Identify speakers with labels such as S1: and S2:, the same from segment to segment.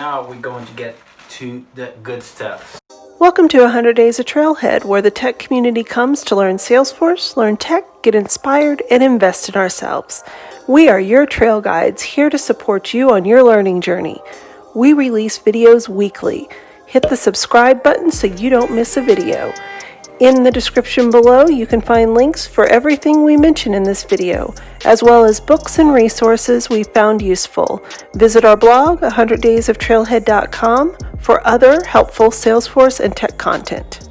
S1: now we're going to get to the good stuff.
S2: Welcome to 100 Days of Trailhead, where the tech community comes to learn Salesforce, learn tech, get inspired, and invest in ourselves. We are your trail guides, here to support you on your learning journey. We release videos weekly. Hit the subscribe button so you don't miss a video. In the description below, you can find links for everything we mention in this video, as well as books and resources we found useful. Visit our blog, 100daysoftrailhead.com, for other helpful Salesforce and tech content.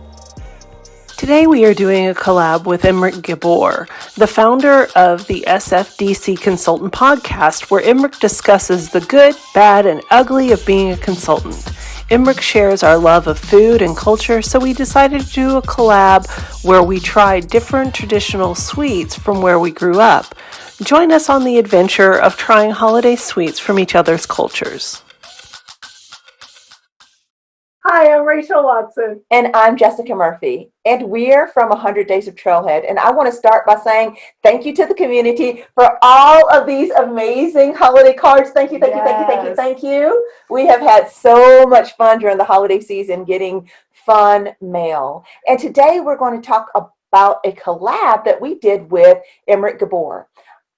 S2: Today we are doing a collab with Emeric Gabor, the founder of the SFDC Consultant podcast, where Emeric discusses the good, bad, and ugly of being a consultant. Emeric shares our love of food and culture, so we decided to do a collab where we try different traditional sweets from where we grew up. Join us on the adventure of trying holiday sweets from each other's cultures.
S3: Hi, I'm Rachel Watson.
S4: And I'm Jessica Murphy. And we're from 100 Days of Trailhead. And I want to start by saying thank you to the community for all of these amazing holiday cards. Thank you, thank you. We have had so much fun during the holiday season getting fun mail. And today we're going to talk about a collab that we did with Emeric Gabor.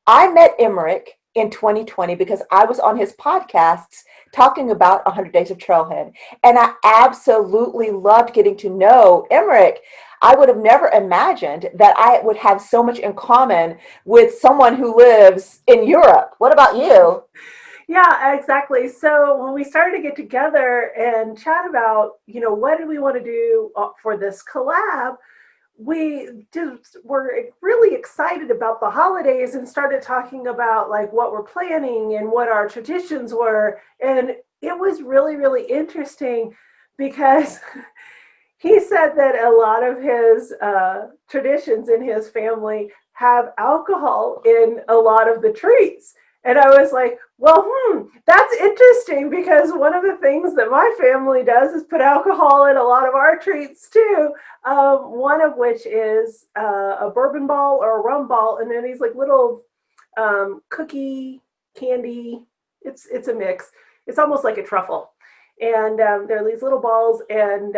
S4: I met Emeric in 2020 because I was on his podcasts talking about 100 Days of Trailhead. And I absolutely loved getting to know Emeric. I would have never imagined that I would have so much in common with someone who lives in Europe. What about you?
S3: Yeah, exactly. So when we started to get together and chat about, what did we want to do for this collab, we just were really excited about the holidays and started talking about like what we're planning and what our traditions were. And it was really, really interesting because he said that a lot of his traditions in his family have alcohol in a lot of the treats. And I was like, well, that's interesting because one of the things that my family does is put alcohol in a lot of our treats too. One of which is a bourbon ball or a rum ball, and then these like little cookie candy. It's a mix. It's almost like a truffle. And there are these little balls, and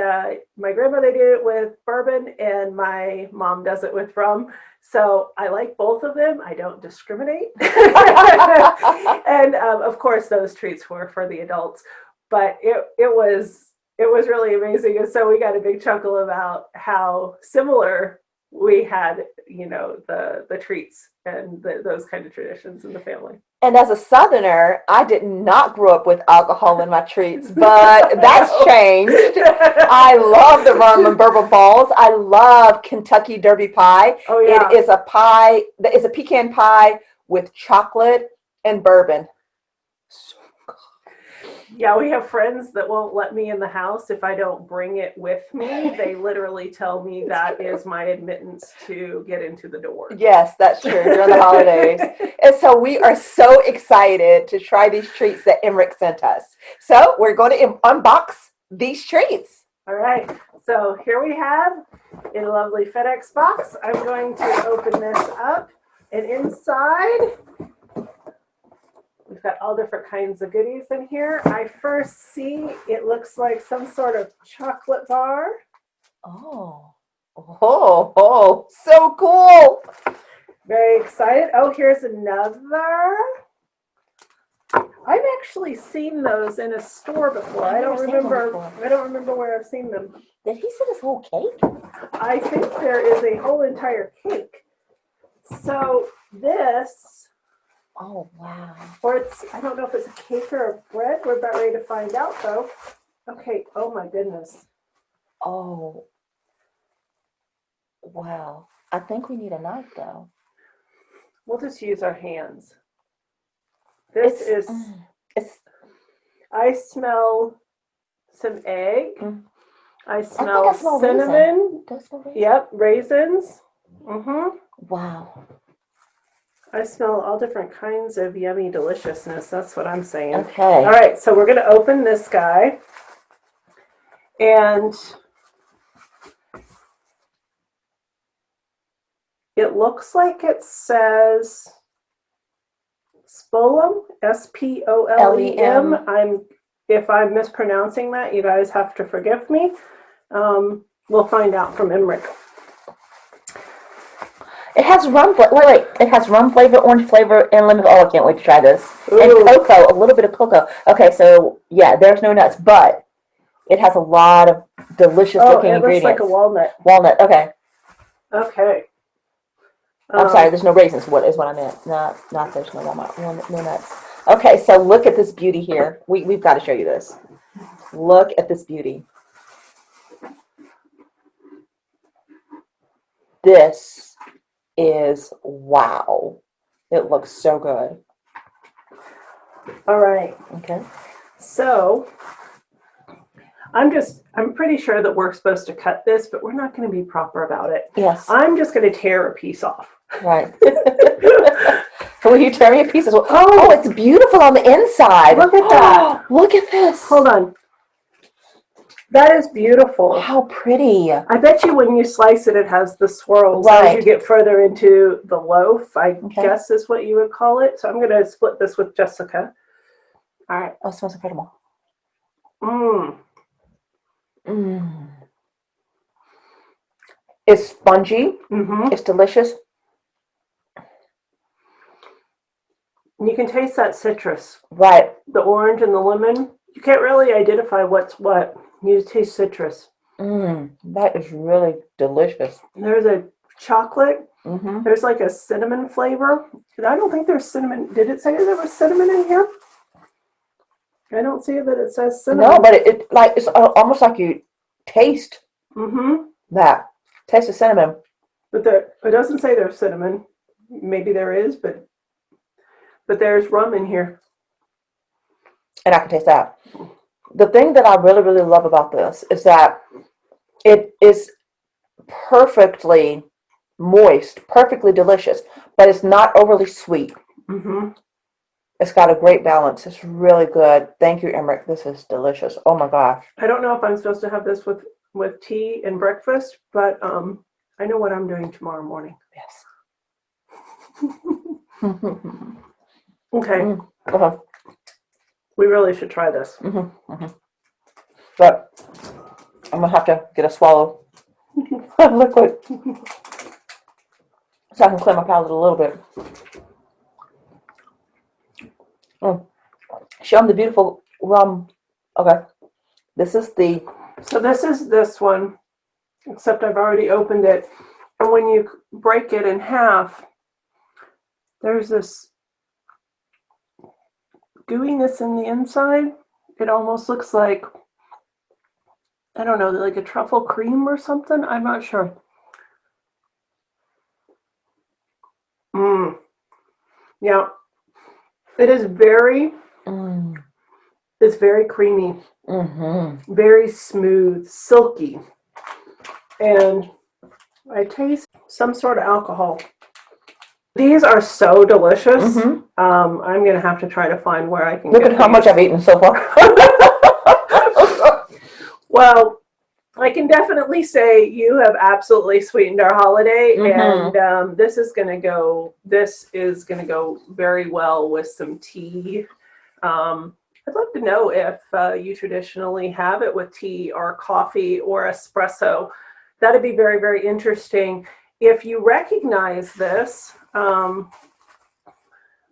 S3: my grandmother did it with bourbon, and my mom does it with rum. So I like both of them. I don't discriminate. And of course, those treats were for the adults. But it was really amazing. And so we got a big chuckle about how similar we had, the treats and those kind of traditions in the family.
S4: And as a Southerner, I did not grow up with alcohol in my treats, but that's changed. I love the rum and bourbon balls. I love Kentucky Derby pie.
S3: Oh, yeah.
S4: It is a pie. It's a pecan pie with chocolate and bourbon.
S3: Yeah, we have friends that won't let me in the house if I don't bring it with me. They literally tell me that is my admittance to get into the door.
S4: Yes, that's true, during the holidays. And so we are so excited to try these treats that Emeric sent us. So we're going to unbox these treats.
S3: All right, so here we have a lovely FedEx box. I'm going to open this up, and inside we've got all different kinds of goodies in here. I first see it looks like some sort of chocolate bar.
S4: Oh, so cool.
S3: Very excited. Oh, here's another. I've actually seen those in a store before. I don't remember where I've seen them.
S4: Did he send us a whole cake?
S3: I think there is a whole entire cake. So this,
S4: oh wow.
S3: Or I don't know if it's a cake or a bread. We're about ready to find out though. Okay, oh my goodness.
S4: Oh, wow. I think we need a knife though.
S3: We'll just use our hands. It's I smell some egg. I smell cinnamon.
S4: Raisin.
S3: Yep, raisins.
S4: Wow.
S3: I smell all different kinds of yummy deliciousness. That's what I'm saying.
S4: Okay.
S3: All right, so we're going to open this guy. And it looks like it says Spolem, S-P-O-L-E-M. I'm if I'm mispronouncing that, you guys have to forgive me. We'll find out from Emeric.
S4: It has rum flavor. Wait. It has rum flavor, orange flavor, and lemon. Oh, I can't wait to try this.
S3: Ooh.
S4: And cocoa, a little bit of cocoa. Okay, so yeah, there's no nuts, but it has a lot of delicious looking
S3: it
S4: ingredients.
S3: looks like a walnut.
S4: Walnut. Okay.
S3: Okay.
S4: I'm sorry. There's no raisins. What is what I meant? Not there's no walnut. No nuts. Okay, so look at this beauty here. We've got to show you this. Look at this beauty. This is wow. It looks so good.
S3: All right.
S4: Okay.
S3: So I'm pretty sure that we're supposed to cut this, but we're not going to be proper about it.
S4: Yes.
S3: I'm just going to tear a piece off.
S4: Right. So will you tear me a piece as well? Oh, it's beautiful on the inside.
S3: Look at that.
S4: Look at this.
S3: Hold on. That is beautiful.
S4: How pretty.
S3: I bet you when you slice it, it has the swirls as you get further into the loaf, I guess is what you would call it. So I'm going to split this with Jessica. All right.
S4: Oh, it smells incredible. It's spongy. It's delicious.
S3: You can taste that citrus.
S4: Right.
S3: The orange and the lemon. You can't really identify what's what. You taste citrus.
S4: That is really delicious.
S3: There's a chocolate. There's like a cinnamon flavor. I don't think there's cinnamon. Did it say there was cinnamon in here? I don't see that it says cinnamon.
S4: No, but it's almost like you taste that. Taste the cinnamon.
S3: But it doesn't say there's cinnamon. Maybe there is, but there's rum in here.
S4: And I can taste that. The thing that I really, really love about this is that it is perfectly moist, perfectly delicious, but it's not overly sweet. It's got a great balance. It's really good. Thank you, Emeric. This is delicious. Oh my gosh.
S3: I don't know if I'm supposed to have this with tea and breakfast, but I know what I'm doing tomorrow morning.
S4: Yes.
S3: Okay. We really should try this.
S4: But I'm going to have to get a swallow of liquid so I can clear my palate a little bit. Show them the beautiful rum. Okay. This is
S3: this one, except I've already opened it. And when you break it in half, there's this gooiness in the inside. It almost looks like, I don't know, like a truffle cream or something. I'm not sure. Yeah. It is very, it's very creamy, very smooth, silky. And I taste some sort of alcohol. These are so delicious. I'm going to have to try to find where I can
S4: look at how much I've eaten so far.
S3: Well, I can definitely say you have absolutely sweetened our holiday, and this is going to go very well with some tea. I'd love to know if you traditionally have it with tea or coffee or espresso. That'd be very, very interesting. If you recognize this,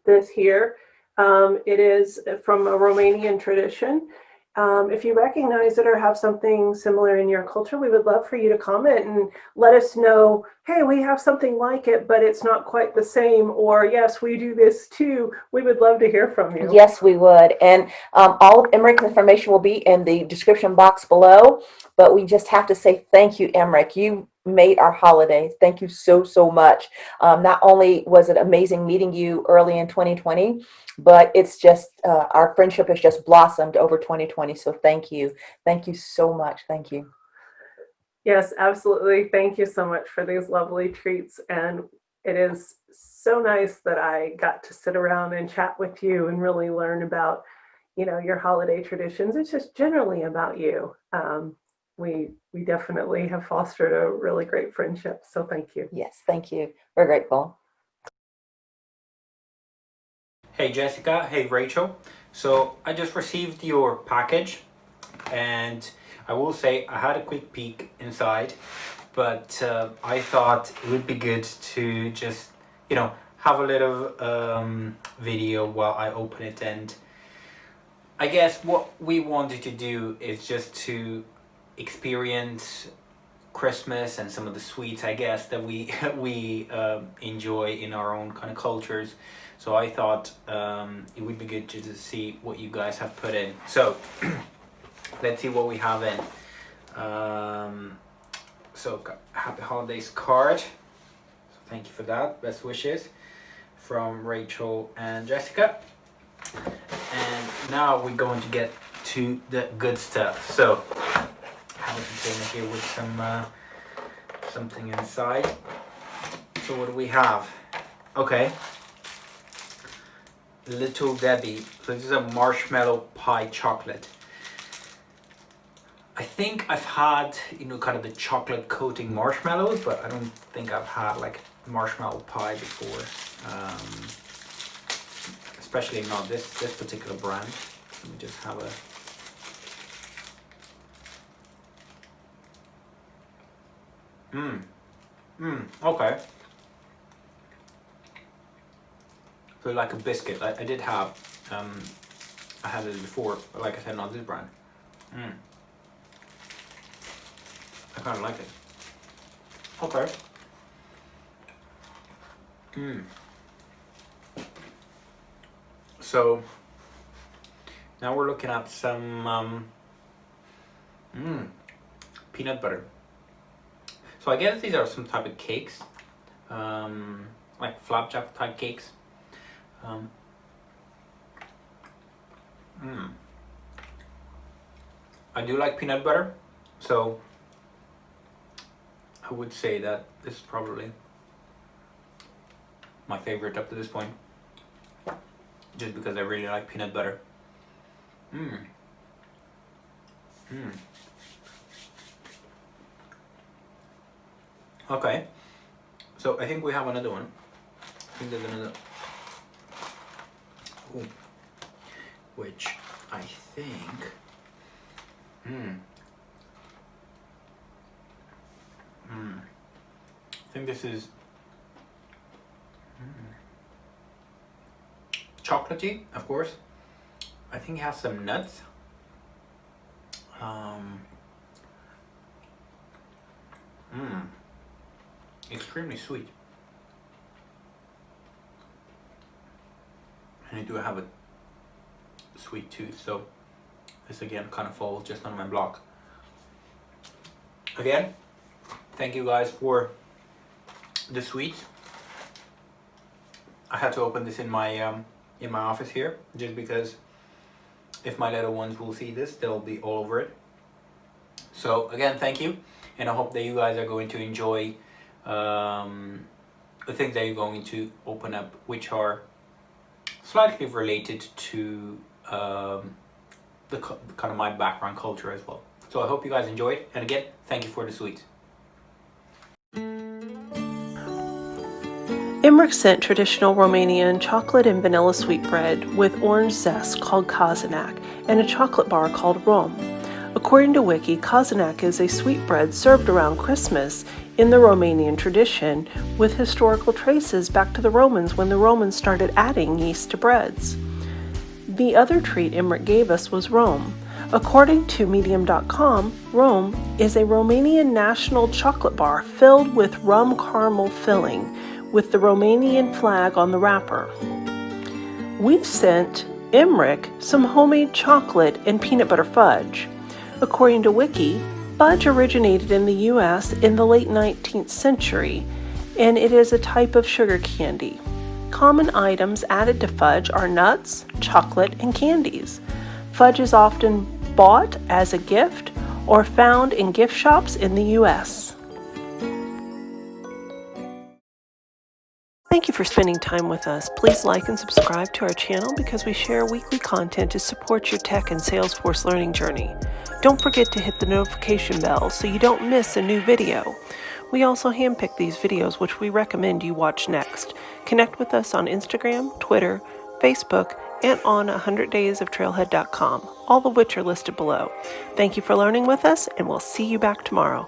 S3: this here, it is from a Romanian tradition. If you recognize it or have something similar in your culture, we would love for you to comment and let us know, hey, we have something like it, but it's not quite the same, or yes, we do this too. We would love to hear from you.
S4: Yes, we would. And all of Emeric's information will be in the description box below, but we just have to say thank you, Emeric. You made our holiday. Thank you so, so much. Not only was it amazing meeting you early in 2020, but it's just our friendship has just blossomed over 2020. So thank you. Thank you so much. Thank you.
S3: Yes, absolutely. Thank you so much for these lovely treats. And it is so nice that I got to sit around and chat with you and really learn about, your holiday traditions. It's just generally about you. We definitely have fostered a really great friendship. So thank you.
S4: Yes, thank you. We're grateful.
S1: Hey Jessica, hey Rachel. So I just received your package, and I will say I had a quick peek inside, but I thought it would be good to just, have a little video while I open it. And I guess what we wanted to do is just to experience Christmas and some of the sweets, I guess, that we enjoy in our own kind of cultures. So I thought it would be good to see what you guys have put in. So let's see what we have in. So Happy Holidays card. So thank you for that. Best wishes from Rachel and Jessica. And now we're going to get to the good stuff. So I have a container here with some something inside. So what do we have? Okay. Little Debbie. So this is a marshmallow pie chocolate. I think I've had, kind of the chocolate coating marshmallows, but I don't think I've had like marshmallow pie before. Especially not this particular brand. Let me just have a... Okay. So like a biscuit. I did have, I had it before, but like I said, not this brand. I kind of like it. Okay. So now we're looking at some peanut butter. So I guess these are some type of cakes, like flapjack type cakes. I do like peanut butter, so I would say that this is probably my favorite up to this point, just because I really like peanut butter. Okay, so I think we have another one. I think there's another, which I think, I think this is chocolatey, of course. I think it has some nuts. Extremely sweet. And I do have a sweet tooth, so this again kind of falls just on my block. Again, thank you guys for the sweets. I had to open this in my office here, just because if my little ones will see this, they'll be all over it. So again, thank you, and I hope that you guys are going to enjoy the things that you're going to open up, which are slightly related to the kind of my background culture as well. So I hope you guys enjoyed, and again, thank you for the sweets.
S2: Emeric sent traditional Romanian chocolate and vanilla sweetbread with orange zest called Kazanac and a chocolate bar called Rom. According to Wiki, Kazanac is a sweetbread served around Christmas in the Romanian tradition, with historical traces back to the Romans when the Romans started adding yeast to breads. The other treat Emeric gave us was Rom. According to Medium.com, Rom is a Romanian national chocolate bar filled with rum caramel filling, with the Romanian flag on the wrapper. We sent Emeric some homemade chocolate and peanut butter fudge. According to Wiki, fudge originated in the U.S. in the late 19th century, and it is a type of sugar candy. Common items added to fudge are nuts, chocolate, and candies. Fudge is often bought as a gift or found in gift shops in the U.S. Thank you for spending time with us. Please like and subscribe to our channel because we share weekly content to support your tech and Salesforce learning journey. Don't forget to hit the notification bell so you don't miss a new video. We also handpick these videos which we recommend you watch next. Connect with us on Instagram, Twitter, Facebook, and on 100daysoftrailhead.com, all of which are listed below. Thank you for learning with us, and we'll see you back tomorrow.